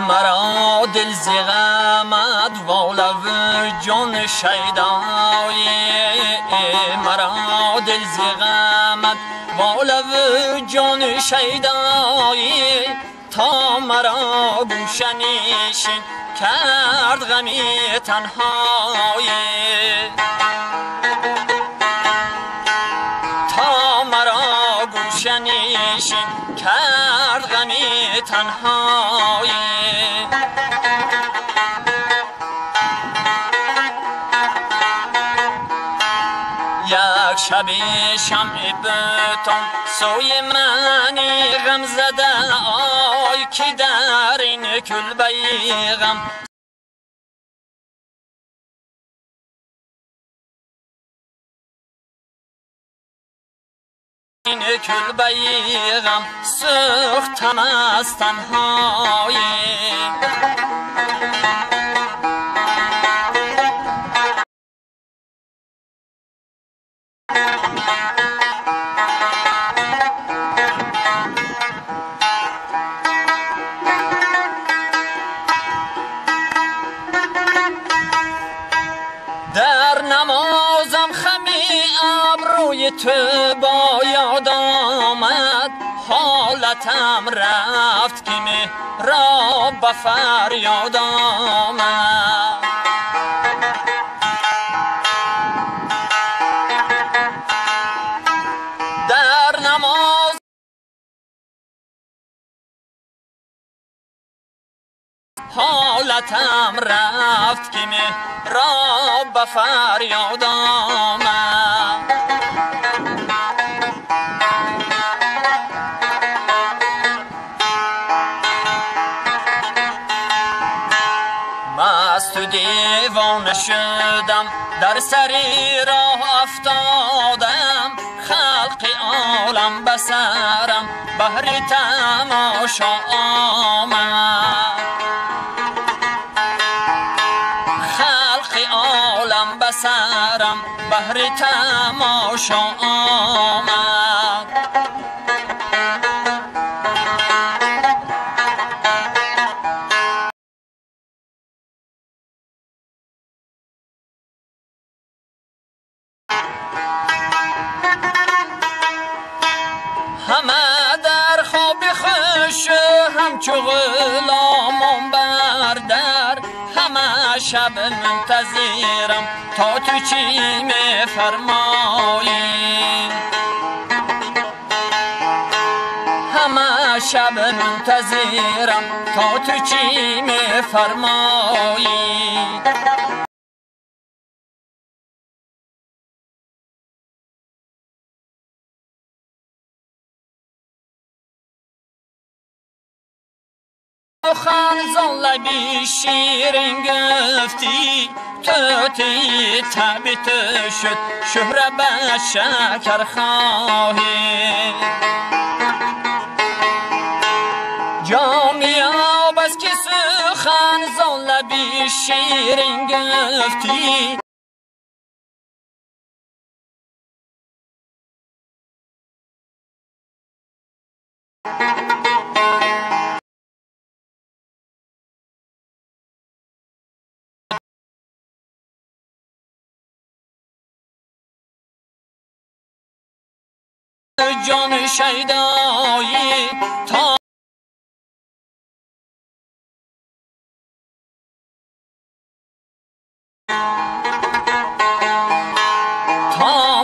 مرا دل ز غمت والا و جان شیدایی مرا دل ز غمت والا و جان شیدایی تا مرا گوشنشین کرد غمی تنهایی تا مرا گوشنشین کرد غمی تنهایی یک شب شمع بتان سوی منی غم زده آی که در این کلبه غم این کلبه غم سوختم از تنهایی در نمازم خمی ابروی تو با یاد آمد حالتم رفت که مهراب به فریاد آمد در نماز حالتم رفت که مهراب به فریاد آمد مست و دیوانه شدم در سری راه افتادم خلق عالم بسرم بهر تماشا آمد خلق عالم بسرم بهر تماشا آمد همه در خواب خوش همچو غلامم بر در همه شب منتظرم تا تو چی میفرمایی همه شب منتظرم تا تو چی میفرمایی خان لبی شیرین گفتی توتی تبت شد شهره به شکر خواهی جامیاب از که سخن لبی شیرین گفتی جان شیدایی تا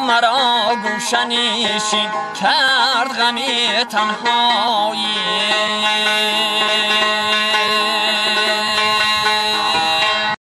مرا گوشنشین کرد غمی تنهایی